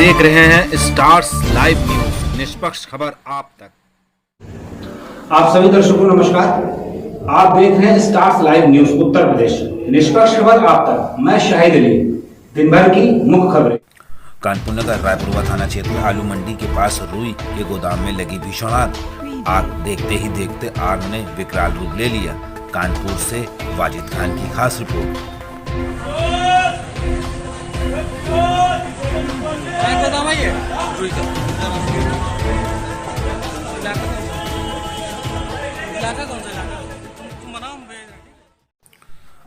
देख रहे हैं स्टार्स लाइव न्यूज, निष्पक्ष खबर आप तक। आप सभी दर्शकों को नमस्कार। आप देख रहे हैं stars live news Uttar Pradesh, निष्पक्ष खबर आप तक। मैं शाहिद अली। दिन भर की मुख्य खबरें। कानपुर नगर रायपुरवा थाना क्षेत्र में आलू मंडी के पास रुई के गोदाम में लगी भीषण आग देखते ही देखते आग ने विकराल रूप ले लिया। कानपुर से वाजिद खान की खास रिपोर्ट।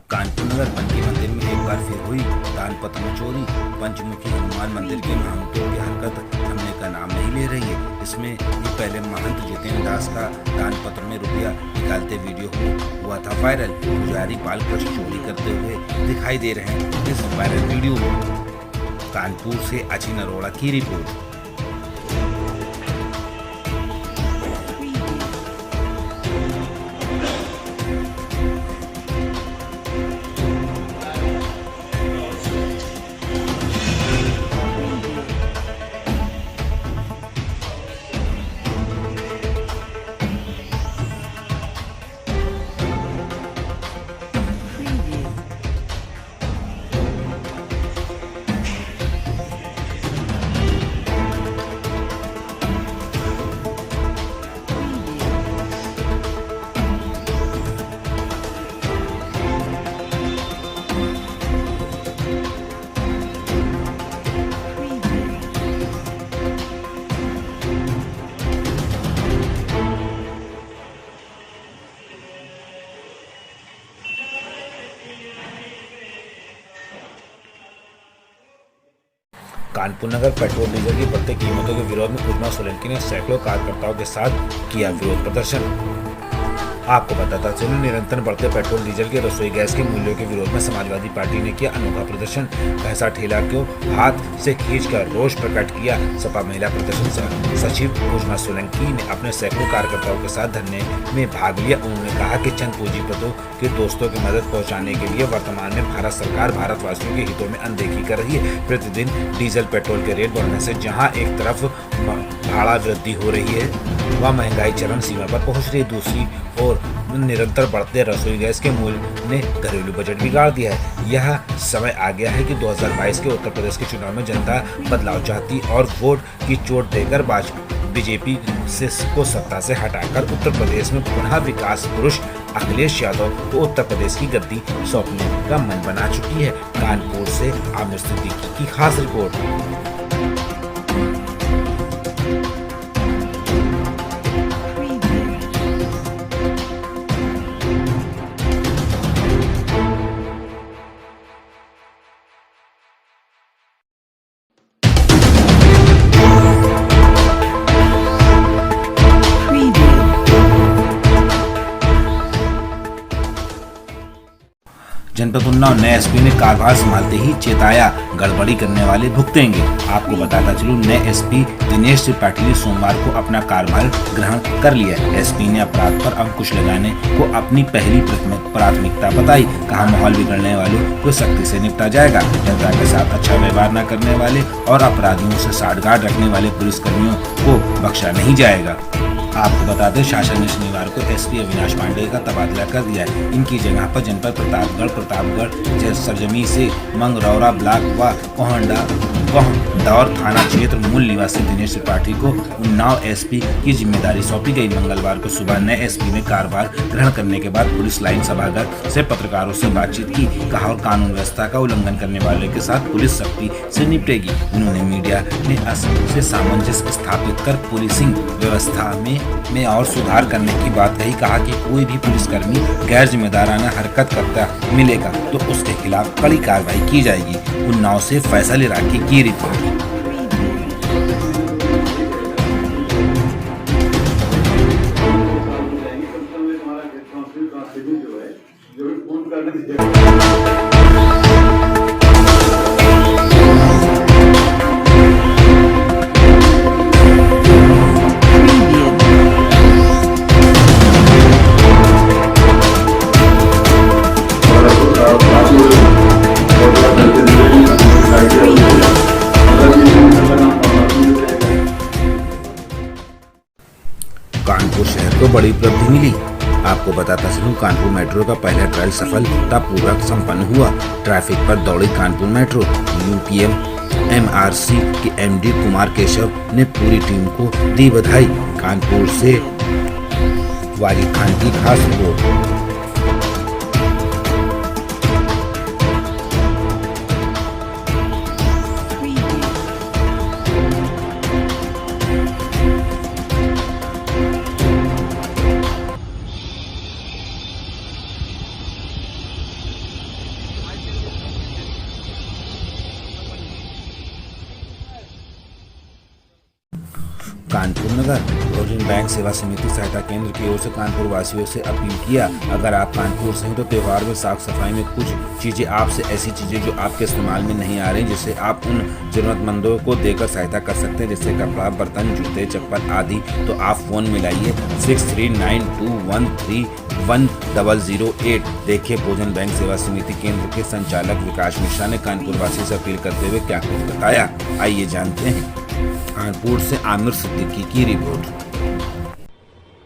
कानपुर नगर पंची मंदिर में एक बार फिर हुई दान पत्र में चोरी। पंचमुखी हनुमान मंदिर की महंतों की हरकत थमने का नाम नहीं ले रही है। इसमें ये पहले महंत जितेंद्र दास का दान पत्र में रुपया निकालते वीडियो हुआ था वायरल। पुजारी बाल कृष्ण चोरी करते हुए दिखाई दे रहे हैं इस वायरल वीडियो में। कानपुर से अचिन अरोड़ा की रिपोर्ट। कानपुर नगर पेट्रोल डीजल की बढ़ती कीमतों के विरोध में उजमा सोलंकी ने सैकड़ों कार्यकर्ताओं के साथ किया विरोध प्रदर्शन। आपको बताता चलूं, निरंतर बढ़ते पेट्रोल डीजल के रसोई गैस के मूल्यों के विरोध में समाजवादी पार्टी ने किया अनोखा प्रदर्शन। भैंसा ठेला को हाथ से खींचकर रोष प्रकट किया। सपा महिला प्रदर्शन सचिव उजमा सोलंकी ने अपने सैकड़ों कार्यकर्ताओं के साथ धरने में भाग लिया। उन्होंने कहा कि चंद पूंजीपतियों के दोस्तों की मदद पहुंचाने के लिए वर्तमान में भारत सरकार भारतवासियों के हितों में अनदेखी कर रही है। प्रतिदिन डीजल पेट्रोल के रेट बढ़ने से जहां एक तरफ भाड़ा वृद्धि हो रही है, वह महंगाई चरम सीमा पर पहुंच रही है। दूसरी ओर निरंतर बढ़ते रसोई गैस के मूल्य ने घरेलू बजट बिगाड़ दिया है। यह समय आ गया है कि 2022 के उत्तर प्रदेश के चुनाव में जनता बदलाव चाहती और वोट की चोट देकर बीजेपी को सत्ता से हटाकर उत्तर प्रदेश में पुनः विकास पुरुष अखिलेश यादव को उत्तर प्रदेश की गद्दी सौंपने का मन बना चुकी है। कानपुर से आमिर सिद्दीकी की खास रिपोर्ट। जनपद उन्नाव नए एसपी ने कार्यभार संभालते ही चेताया, गड़बड़ी करने वाले भुगतेंगे। आपको बताता चलूं, नए एसपी दिनेश त्रिपाठी ने सोमवार को अपना कार्यभार ग्रहण कर लिया। एसपी ने अपराध पर अंकुश लगाने को अपनी पहली प्राथमिकता बताई। कहा, माहौल बिगड़ने वालों को सख्ती से निपटा जाएगा। जनता के साथ अच्छा व्यवहार न करने वाले और अपराधियों से साठगांठ रखने वाले पुलिसकर्मियों को बख्शा नहीं जाएगा। आपको बता दें, शासन ने शनिवार को एसपी अविनाश पांडे का तबादला कर दिया है। इनकी जगह पर जनपद प्रतापगढ़ सरजमी से मंगरौरा ब्लॉक व कोहंडौर थाना क्षेत्र मूल निवासी दिनेश त्रिपाठी को उन्नाव एसपी की जिम्मेदारी सौंपी गई। मंगलवार को सुबह नए एसपी ने कार्यभार ग्रहण करने के बाद पुलिस लाइन सभागार से पत्रकारों से बातचीत की। कहा, और कानून व्यवस्था का उल्लंघन करने वाले के साथ पुलिस सख्ती से निपटेगी। उन्होंने मीडिया से सामंजस्य स्थापित कर पुलिसिंग व्यवस्था में और सुधार करने की बात कही। कहा कि कोई भी पुलिसकर्मी गैर जिम्मेदाराना हरकत करता मिलेगा तो उसके खिलाफ कड़ी कार्रवाई की जाएगी। उन्नाव से फैसल इराकी की रिपोर्ट। कानपुर शहर को बड़ी उपलब्धि मिली। आपको बताता चलूं, कानपुर मेट्रो का पहला ट्रायल सफलतापूर्वक संपन्न हुआ। ट्रैफिक पर दौड़ी कानपुर मेट्रो। यूपीएम MRC के MD कुमार केशव ने पूरी टीम को दी बधाई। कानपुर से वाजिद खान की खास रिपोर्ट। कानपुर नगर भोजन बैंक सेवा समिति सहायता केंद्र की ओर से कानपुर वासियों से अपील किया, अगर आप कानपुर से हैं तो त्योहार में साफ सफाई में कुछ चीजें आपसे ऐसी चीजें जो आपके इस्तेमाल में नहीं आ रही, जिससे आप उन जरूरतमंदों को देकर सहायता कर सकते हैं, जैसे कपड़ा, बर्तन, जूते, चप्पल आदि। तो आप फोन मिलाइए 6392131008। देखिए भोजन बैंक सेवा समिति केंद्र के संचालक विकास मिश्रा ने कानपुर वासियों से अपील करते हुए क्या कुछ बताया, आइए जानते हैं। कानपुर से आमिर सिद्दीकी की रिपोर्ट।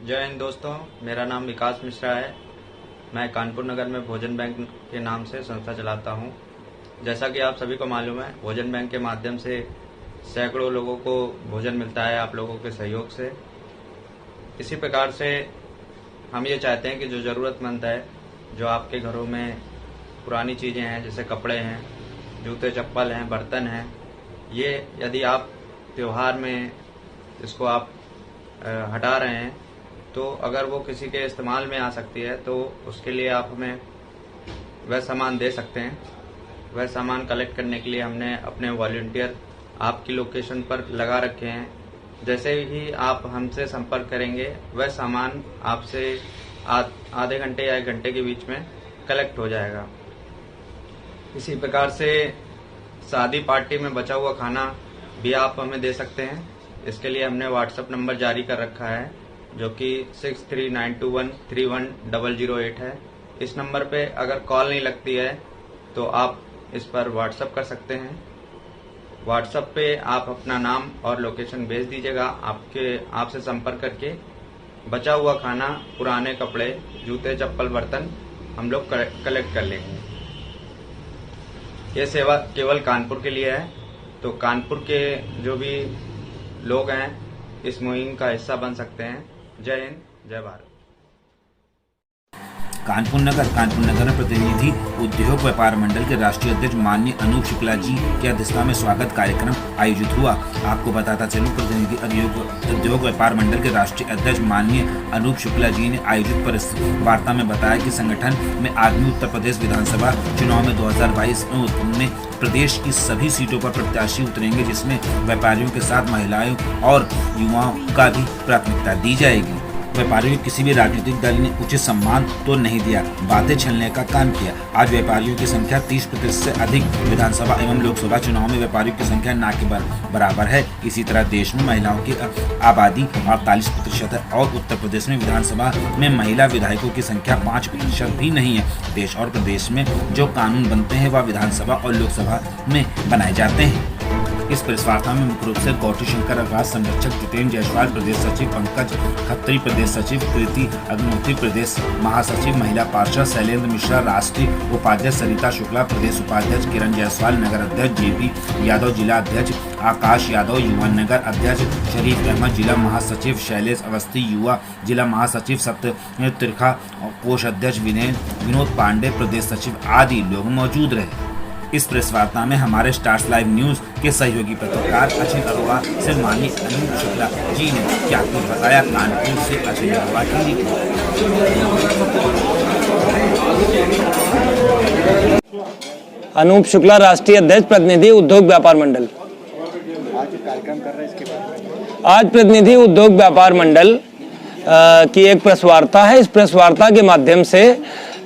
जय हिंद दोस्तों, मेरा नाम विकास मिश्रा है। मैं कानपुर नगर में भोजन बैंक के नाम से संस्था चलाता हूं। जैसा कि आप सभी को मालूम है, भोजन बैंक के माध्यम से सैकड़ों लोगों को भोजन मिलता है आप लोगों के सहयोग से। इसी प्रकार से हम ये चाहते हैं कि जो ज़रूरतमंद है, जो आपके घरों में पुरानी चीज़ें हैं, जैसे कपड़े हैं, जूते चप्पल हैं, बर्तन हैं, ये यदि आप त्योहार में इसको आप हटा रहे हैं तो अगर वो किसी के इस्तेमाल में आ सकती है तो उसके लिए आप हमें वह सामान दे सकते हैं। वह सामान कलेक्ट करने के लिए हमने अपने वॉलंटियर आपकी लोकेशन पर लगा रखे हैं। जैसे ही आप हमसे संपर्क करेंगे वह सामान आपसे आधे घंटे या 1 घंटे के बीच में कलेक्ट हो जाएगा। इसी प्रकार से शादी पार्टी में बचा हुआ खाना भी आप हमें दे सकते हैं। इसके लिए हमने व्हाट्सएप नंबर जारी कर रखा है जो कि 6392131008 है। इस नंबर पे अगर कॉल नहीं लगती है तो आप इस पर व्हाट्सएप कर सकते हैं। व्हाट्सएप पे आप अपना नाम और लोकेशन भेज दीजिएगा। आपसे संपर्क करके बचा हुआ खाना, पुराने कपड़े, जूते चप्पल, बर्तन हम लोग कलेक्ट कर लेंगे। ये सेवा केवल कानपुर के लिए है, तो कानपुर के जो भी लोग हैं इस मुहिम का हिस्सा बन सकते हैं। जय हिंद, जय भारत। कानपुर नगर में प्रतिनिधि उद्योग व्यापार मंडल के राष्ट्रीय अध्यक्ष माननीय अनूप शुक्ला जी की अध्यक्षता में स्वागत कार्यक्रम आयोजित हुआ। आपको बताता चलूं, प्रतिनिधि उद्योग व्यापार मंडल के राष्ट्रीय अध्यक्ष माननीय अनूप शुक्ला जी ने आयोजित प्रेस वार्ता में बताया कि संगठन में आगामी उत्तर प्रदेश विधानसभा चुनाव में 2022 में प्रदेश की सभी सीटों पर प्रत्याशी उतरेंगे, जिसमें व्यापारियों के साथ महिलाओं और युवाओं का भी प्राथमिकता दी जाएगी। व्यापारियों को किसी भी राजनीतिक दल ने उचित सम्मान तो नहीं दिया, बातें छलने का काम किया। आज व्यापारियों की संख्या 30% से अधिक विधानसभा एवं लोकसभा चुनाव में व्यापारियों की संख्या ना के बराबर है। इसी तरह देश में महिलाओं की आबादी 48% है और उत्तर प्रदेश में विधानसभा में महिला विधायकों की संख्या 5% भी नहीं है। देश और प्रदेश में जो कानून बनते हैं वह विधानसभा और लोकसभा में बनाए जाते हैं। इस प्रेस वार्ता में मुख्य रूप से गौटी शंकर आवास संरक्षक जितेंद्र जायसवाल, प्रदेश सचिव पंकज खत्री, प्रदेश सचिव कृति अग्निहोत्री, प्रदेश महासचिव महिला पार्षद शैलेंद्र मिश्रा, राष्ट्रीय उपाध्यक्ष सरिता शुक्ला, प्रदेश उपाध्यक्ष किरण जायसवाल, नगर अध्यक्ष JP यादव, जिला अध्यक्ष आकाश यादव, युवा नगर अध्यक्ष शरीफ अहमद, जिला महासचिव शैलेश अवस्थी, युवा जिला महासचिव सत्य त्रिखा, कोषाध्यक्ष विनोद पांडे, प्रदेश सचिव आदि लोग मौजूद रहे। इस प्रेस वार्ता में हमारे स्टार्स लाइव न्यूज के सहयोगी पत्रकार अजय अरोड़ा से माननीय अनूप शुक्ला जी ने क्या कुछ बताया। कानपुर से अजय अरोड़ा की रिपोर्ट। अनूप शुक्ला, राष्ट्रीय अध्यक्ष प्रतिनिधि उद्योग व्यापार मंडल। आज कार्यक्रम कर रहे हैं इसके बारे में। आज प्रतिनिधि उद्योग व्यापार मंडल की एक प्रेस वार्ता है। इस प्रेस वार्ता के माध्यम से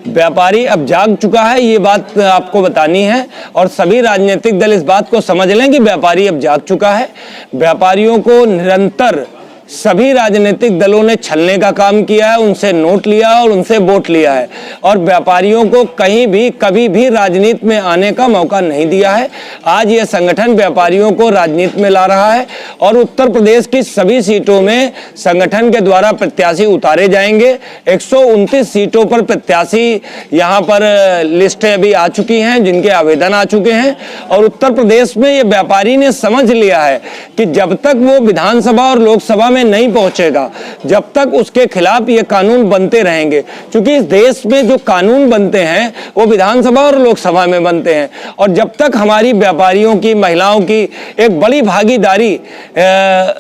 व्यापारी अब जाग चुका है, ये बात आपको बतानी है और सभी राजनीतिक दल इस बात को समझ लें कि व्यापारी अब जाग चुका है। व्यापारियों को निरंतर सभी राजनीतिक दलों ने छलने का काम किया है, उनसे नोट लिया और उनसे वोट लिया है और व्यापारियों को कहीं भी कभी भी राजनीति में आने का मौका नहीं दिया है। आज यह संगठन व्यापारियों को राजनीति में ला रहा है और उत्तर प्रदेश की सभी सीटों में संगठन के द्वारा प्रत्याशी उतारे जाएंगे। 129 सीटों पर प्रत्याशी यहां पर लिस्टें अभी आ चुकी हैं, जिनके आवेदन आ चुके हैं और उत्तर प्रदेश में ये व्यापारी ने समझ लिया है कि जब तक वो विधानसभा और लोकसभा में नहीं पहुंचेगा, जब तक उसके खिलाफ ये कानून बनते रहेंगे। क्योंकि इस देश में जो कानून बनते हैं वो विधानसभा और लोकसभा में बनते हैं और जब तक हमारी व्यापारियों की, महिलाओं की एक बड़ी भागीदारी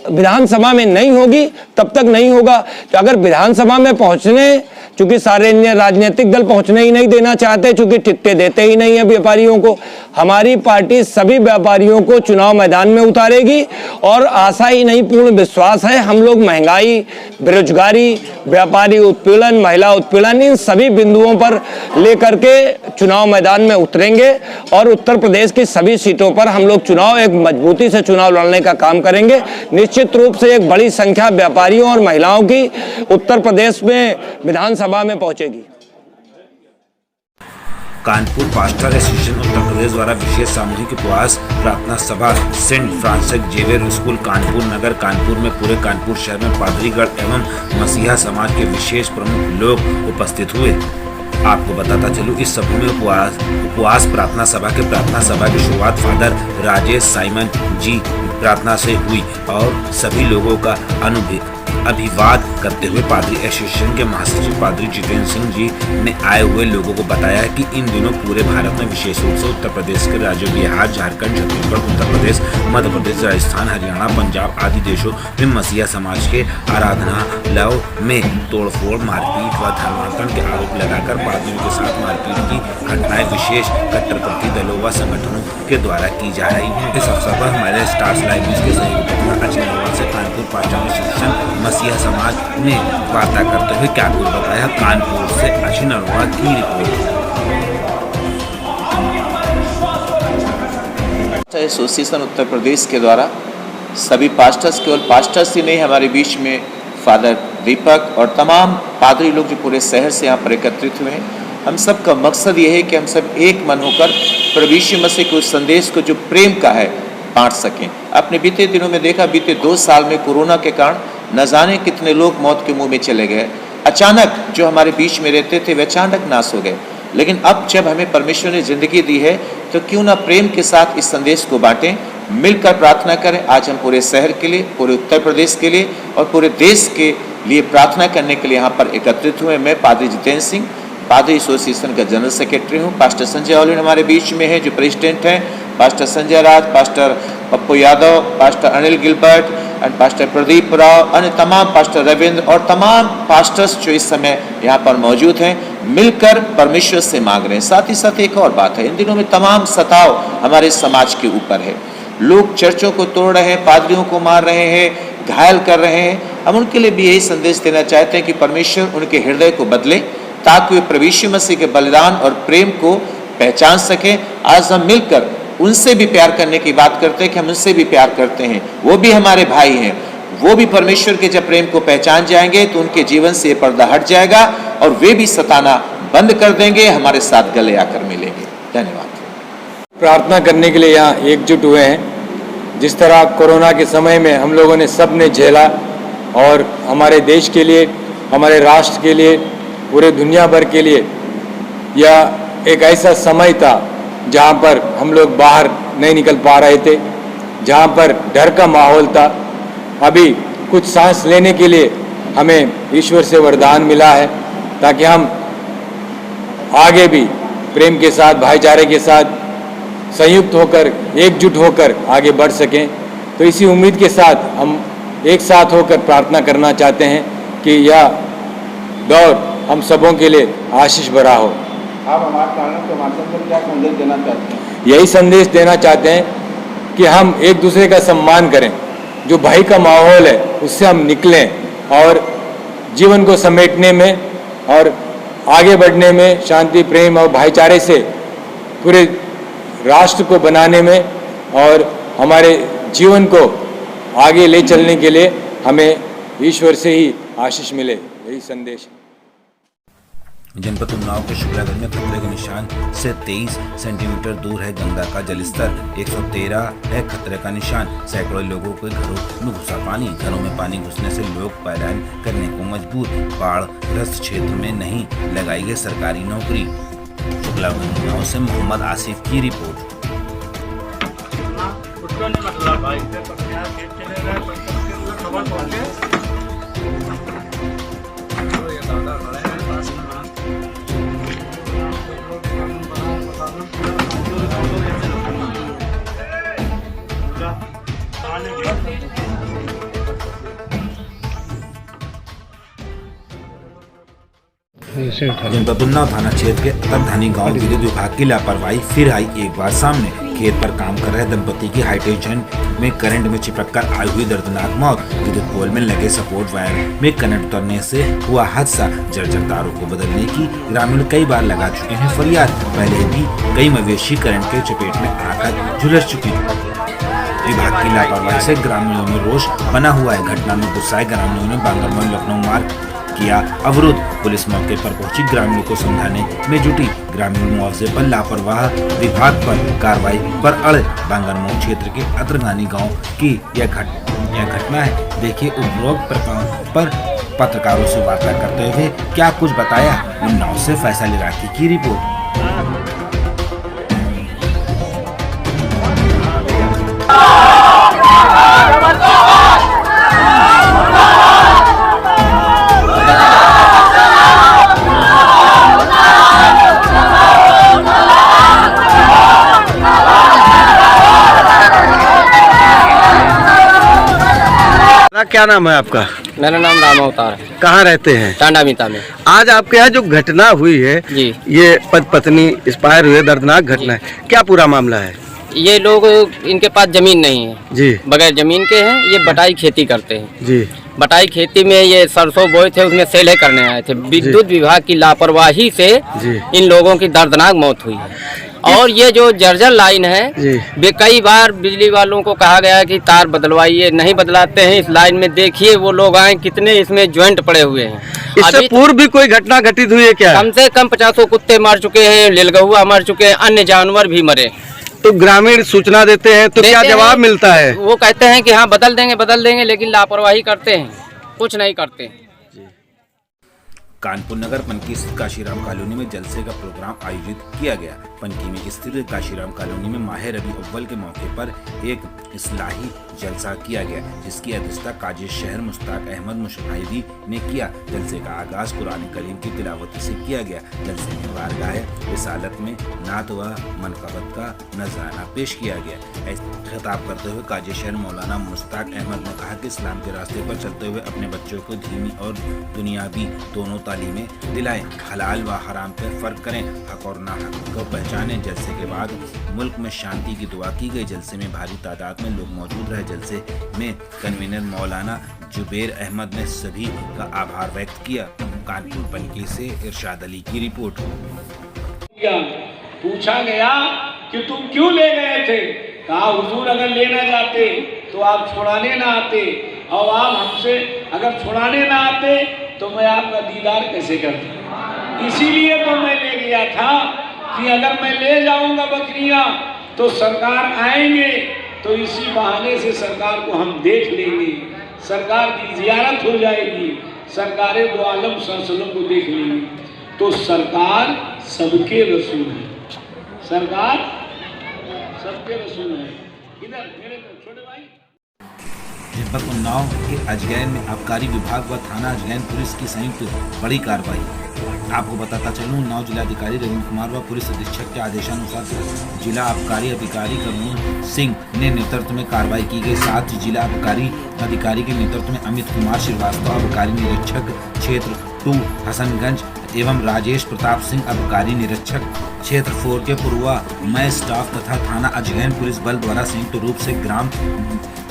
विधानसभा में नहीं होगी तब तक नहीं होगा। तो अगर विधानसभा में पहुंचने, चूंकि सारे राजनीतिक दल पहुंचने ही नहीं देना चाहते, चूंकि टिकटें देते ही नहीं है व्यापारियों को, हमारी पार्टी सभी व्यापारियों को चुनाव मैदान में उतारेगी और आशा ही नहीं पूर्ण विश्वास है। हम लोग महंगाई, बेरोजगारी, व्यापारी उत्पीड़न, महिला उत्पीड़न, इन सभी बिंदुओं पर लेकर के चुनाव मैदान में उतरेंगे और उत्तर प्रदेश की सभी सीटों पर हम लोग चुनाव एक मजबूती से चुनाव लड़ने का काम करेंगे। निश्चित रूप से एक बड़ी संख्या व्यापारियों और महिलाओं की उत्तर प्रदेश में विधानसभा में पहुंचेगी। कानपुर पास्टर एसोसिएशन उत्तर प्रदेश द्वारा विशेष सामूहिक उपवास प्रार्थना सभा Saint Francis Xavier school Kanpur Nagar Kanpur में पूरे कानपुर शहर में पादरीगण एवं मसीहा समाज के विशेष प्रमुख लोग उपस्थित हुए। आपको बताता चलूं, इस सभा में उपवास प्रार्थना सभा की शुरुआत फादर राजेश साइमन जी प्रार्थना से हुई और सभी लोगों का अभिवाद करते हुए पादरी एसोसिएशन के महासचिव पादरी जितेंद्र सिंह जी ने आए हुए लोगों को बताया कि इन दिनों पूरे भारत में विशेष रूप से उत्तर प्रदेश के राज्यों बिहार, झारखंड, छत्तीसगढ़, उत्तर प्रदेश, मध्य प्रदेश, राजस्थान, हरियाणा, पंजाब आदि देशों में मसीहा समाज के आराधनालयों में तोड़फोड़, मारपीट व धर्मांतरण के आरोप लगाकर पादरियों के साथ मारपीट की घटनाएं विशेष कट्टरपंथी दलों व संगठनों के द्वारा की जा रही है। इस अवसर पर हमारे स्टार्स लाइव न्यूज के सहयोगी से कानपुर पास्टर एसोसिएशन मसीहा समाज ने वार्ता करते हुए क्या कुछ बताया। कानपुर से अश्विन अरोड़ा की रिपोर्ट। एसोसिएशन उत्तर प्रदेश के द्वारा सभी पास्टर्स, केवल पास्टर्स ही नहीं, हमारे बीच में फादर दीपक और तमाम पादरी लोग जो पूरे शहर से यहाँ पर एकत्रित हुए हैं, हम सब का मकसद ये है कि हम सब एक मन होकर प्रभु यीशु मसीह के उस संदेश को जो प्रेम का है बांट सकें। अपने बीते दिनों में देखा, बीते 2 साल में कोरोना के कारण न जाने कितने लोग मौत के मुंह में चले गए। अचानक जो हमारे बीच में रहते थे वे अचानक नाश हो गए। लेकिन अब जब हमें परमेश्वर ने जिंदगी दी है तो क्यों ना प्रेम के साथ इस संदेश को बांटें, मिलकर प्रार्थना करें। आज हम पूरे शहर के लिए, पूरे उत्तर प्रदेश के लिए और पूरे देश के लिए प्रार्थना करने के लिए यहाँ पर एकत्रित हुए। मैं पादरी जितेंद्र सिंह, पादरी एसोसिएशन का जनरल सेक्रेटरी हूँ। पास्टर संजय ऑलिन हमारे बीच में है जो प्रेसिडेंट हैं, pastor Sanjay Raj, pastor Pappu Yadav, pastor Anil Gilbert and pastor Pradeep Rao, अन्य तमाम पास्टर रविंद्र और तमाम पास्टर्स जो इस समय यहाँ पर मौजूद हैं, मिलकर परमेश्वर से मांग रहे हैं। साथ ही साथ एक और बात है, इन दिनों में तमाम सताव हमारे समाज के ऊपर है। लोग चर्चों को तोड़ रहे हैं, पादरियों को मार रहे हैं, घायल कर रहे हैं। हम उनके लिए भी यही संदेश देना चाहते हैं कि परमेश्वर उनके हृदय को बदले ताकि वे प्रभु यीशु मसीह के बलिदान और प्रेम को पहचान सकें। आज हम मिलकर उनसे भी प्यार करने की बात करते हैं कि हम उनसे भी प्यार करते हैं, वो भी हमारे भाई हैं। वो भी परमेश्वर के जब प्रेम को पहचान जाएंगे तो उनके जीवन से पर्दा हट जाएगा और वे भी सताना बंद कर देंगे, हमारे साथ गले आकर मिलेंगे। धन्यवाद। प्रार्थना करने के लिए यहाँ एकजुट हुए हैं। जिस तरह कोरोना के समय में हम लोगों ने सब ने झेला और हमारे देश के लिए, हमारे राष्ट्र के लिए, पूरे दुनिया भर के लिए यह एक ऐसा समय था जहाँ पर हम लोग बाहर नहीं निकल पा रहे थे, जहाँ पर डर का माहौल था। अभी कुछ सांस लेने के लिए हमें ईश्वर से वरदान मिला है ताकि हम आगे भी प्रेम के साथ, भाईचारे के साथ संयुक्त होकर, एकजुट होकर आगे बढ़ सकें। तो इसी उम्मीद के साथ हम एक साथ होकर प्रार्थना करना चाहते हैं कि यह दौर हम सबों के लिए आशीष भरा हो। आप हमारे चैनल के माध्यम से क्या संदेश देना चाहते हैं? यही संदेश देना चाहते हैं कि हम एक दूसरे का सम्मान करें, जो भय का माहौल है उससे हम निकलें और जीवन को समेटने में और आगे बढ़ने में, शांति, प्रेम और भाईचारे से पूरे राष्ट्र को बनाने में और हमारे जीवन को आगे ले चलने के लिए हमें ईश्वर से ही आशीष मिले, यही संदेश। जनपद उन्नाव के शुक्लागंज में खतरे के निशान से 23 सेंटीमीटर दूर है गंगा का जलस्तर, 113 है खतरे का निशान। सैकड़ों लोगों के घरों में घुसा पानी, घरों में पानी घुसने से लोग पलायन करने को मजबूर। बाढ़ ग्रस्त क्षेत्र में नहीं लगाई गई सरकारी नौकरी। शुक्लागंज उन्नाव से मोहम्मद आसिफ की रिपोर्ट। जनपद उन्नाव थाना क्षेत्र के अतरधानी गांव विद्युत विभाग की लापरवाही फिर आई एक बार सामने। खेत पर काम कर रहे दंपति की हाईटेंशन में करंट में चिपक कर आई हुई दर्दनाक मौत। विद्युत पोल में लगे सपोर्ट वायर में करंट उतरने से हुआ हादसा। जर्जर तारों को बदलने की ग्रामीण कई बार लगा चुके हैं फरियाद। पहले भी कई मवेशी करंट के चपेट में आकर झुलस चुकी। विभाग की लापरवाही से ग्रामीणों में रोष बना हुआ है। घटना में गुस्साए ग्रामीणों ने बांगरमौली लखनऊ मार्ग किया अवरोध। पुलिस मौके पर पहुंची ग्रामीणों को समझाने में जुटी। ग्रामीण मुआवजे पर लापरवाह विभाग पर कार्रवाई पर अड़े। बांगरमौली क्षेत्र के अतरगानी गांव की यह घटना है। देखिए उपरोक्त पर पत्रकारों से वार्ता करते हुए क्या कुछ बताया उन्नाव से फैसल इराकी की रिपोर्ट। क्या नाम है आपका? मेरा नाम राम अवतार है। कहाँ रहते हैं? टांडा मीता में। आज आपके यहाँ जो घटना हुई है जी, ये पत्नी एक्सपायर हुई, दर्दनाक घटना है, क्या पूरा मामला है? ये लोग, इनके पास जमीन नहीं है जी, बगैर जमीन के हैं। ये बटाई खेती करते हैं जी। बटाई खेती में ये सरसों बोए थे, उसमें सेले करने आए थे। विद्युत विभाग की लापरवाही से जी। इन लोगों की दर्दनाक मौत हुई है। और ये जो जर्जर लाइन है, वे कई बार बिजली वालों को कहा गया कि तार बदलवाइए, नहीं बदलाते हैं। इस लाइन में देखिए वो लोग आए कितने इसमें ज्वाइंट पड़े हुए हैं। इससे पूर्व भी कोई घटना घटित हुई है क्या? कम से कम 50 कुत्ते मर चुके हैं, लीलगहुआ मर चुके हैं, अन्य जानवर भी मरे। तो ग्रामीण सूचना देते हैं तो क्या जवाब मिलता है? वो कहते हैं कि हाँ बदल देंगे, लेकिन लापरवाही करते हैं, कुछ नहीं करते। कानपुर नगर पनकी स्थित काशीराम कॉलोनी में जलसे का प्रोग्राम आयोजित किया गया। पनकी में स्थित काशीराम कॉलोनी में माह रबी अव्वल के मौके पर एक इस्लाही जलसा किया गया, जिसकी अध्यक्षता काजी शहर मुश्ताक अहमद मुशहाहिदी ने किया। जलसे का आगाज कुरान करीम की तिलावत से किया गया। जलसे में बारगाह रिसालत में नात व मनकबत का नजराना पेश किया गया। खिताब करते हुए काजी शहर मौलाना मुश्ताक अहमद ने कहा कि इस्लाम के रास्ते पर चलते हुए अपने बच्चों को दीनी और दुनियावी दोनों तालीमें दिलाएं, हलाल व हराम पर फर्क करें, हक और नाहक को पहचानें। जलसे के बाद मुल्क में शांति की दुआ की गई। जलसे में भारी तादाद में लोग मौजूद रहे। जलसे में कन्वीनर मौलाना जुबैर अहमद ने सभी का आभार व्यक्त किया। कानपुर पनकी से इरशाद अली की रिपोर्ट। पूछा गया कि तुम क्यों ले गए थे? कहा हुजूर अगर लेना चाहते तो आप छुड़ाने ना आते, और आप हमसे अगर छुड़ाने ना आते तो मैं आपका दीदार कैसे करता। इसीलिए तो मैं ले गया था कि अगर मैं ले जाऊंगा बकरियां तो सरकार आएंगे, तो इसी बहाने से सरकार को हम देख लेंगे, सरकार की जियारत हो जाएगी, सरकार दो आलम सल्लल्लाहु को देख लेंगे। तो सरकार सबके रसूल है, सरकार सबके रसूल है। इधर मेरे छोटे भाई। जनपद उन्नाव के अजगैन में आबकारी विभाग व थाना अजगैन पुलिस की संयुक्त बड़ी कार्रवाई। आपको बताता चलूं, उन्नाव जिलाधिकारी रविंद्र कुमार व पुलिस अधीक्षक के आदेशानुसार जिला आबकारी अधिकारी करुण सिंह ने नेतृत्व में कार्रवाई की गई। साथ ही जिला आबकारी अधिकारी के नेतृत्व में अमित कुमार श्रीवास्तव आबकारी निरीक्षक क्षेत्र 2 हसनगंज एवं राजेश प्रताप सिंह आबकारी निरीक्षक क्षेत्र 4 के पूर्वा मय स्टाफ तथा थाना अजगैन पुलिस बल द्वारा संयुक्त रूप से ग्राम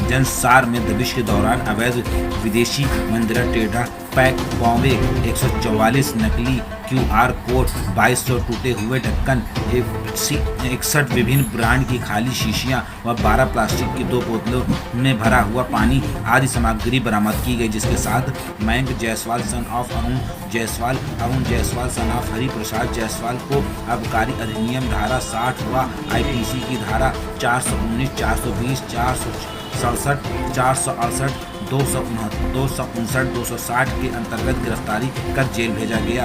जनसार में दबिश के दौरान अवैध विदेशी मंदिरा टेढ़ा पैक बॉम्बे 144 नकली QR कोड 2200 टूटे हुए ढक्कन 61 विभिन्न ब्रांड की खाली शीशियां व 12 प्लास्टिक की 2 बोतलों में भरा हुआ पानी आदि सामग्री बरामद की गई, जिसके साथ Mayank Jaiswal son of Arun Jaiswal son of Hari Prasad Jaiswal को आबकारी अधिनियम धारा 60 व IPC की धारा 419, 420, 467, 468, 259, 260 के अंतर्गत गिरफ्तारी कर जेल भेजा गया।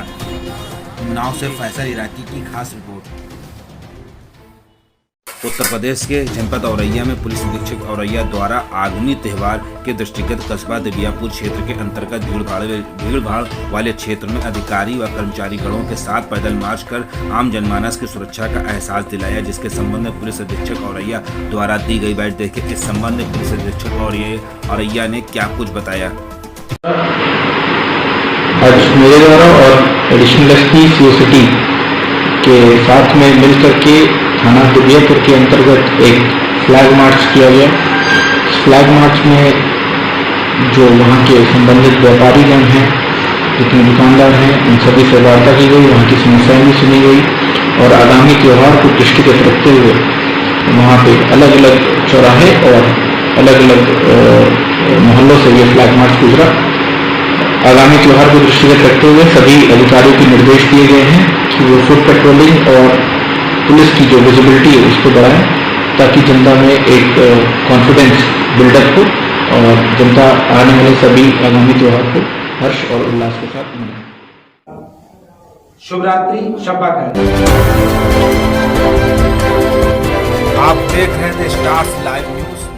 नाव से फैसल इराकी की खास रिपोर्ट। उत्तर प्रदेश के जनपद औरैया में पुलिस अधीक्षक औरैया द्वारा आगामी त्योहार के दृष्टिगत कस्बा देवियापुर क्षेत्र के अंतर्गत भीड़-भाड़ वाले क्षेत्र में अधिकारी व कर्मचारी गणों के साथ पैदल मार्च कर आम जनमानस की सुरक्षा का एहसास दिलाया, जिसके संबंध में पुलिस अधीक्षक औरैया द्वारा दी गई बाइट देखे। इस संबंध में पुलिस अधीक्षक औरैया ने क्या कुछ बताया। आज मेरे द्वारा और एडिशनल एसपी सीओसिटी के साथ में मिलकर के थाना देवियापुर के अंतर्गत एक फ्लैग मार्च किया गया। इस फ्लैग मार्च में जो वहाँ के संबंधित व्यापारीगण हैं, जितने दुकानदार हैं, उन सभी से वार्ता की गई, वहाँ की समस्याएं भी सुनी गई और आगामी त्यौहार को दृष्टिगत रखते हुए वहाँ पे अलग अलग चौराहे और अलग अलग मोहल्लों से ये फ्लैग मार्च गुजरा। आगामी त्यौहार को दृष्टिगत रखते हुए सभी अधिकारियों को निर्देश दिए गए हैं कि वो फुट पेट्रोलिंग और पुलिस की जो विजिबिलिटी है उसको बढ़ाएं, ताकि जनता में एक कॉन्फिडेंस बिल्डअप हो और जनता आने वाले सभी आगामी त्यौहार को हर्ष और उल्लास के साथ मनाए। शुभ रात्रि, शब्बा खैर। आप देख रहे थे स्टार्स लाइव न्यूज।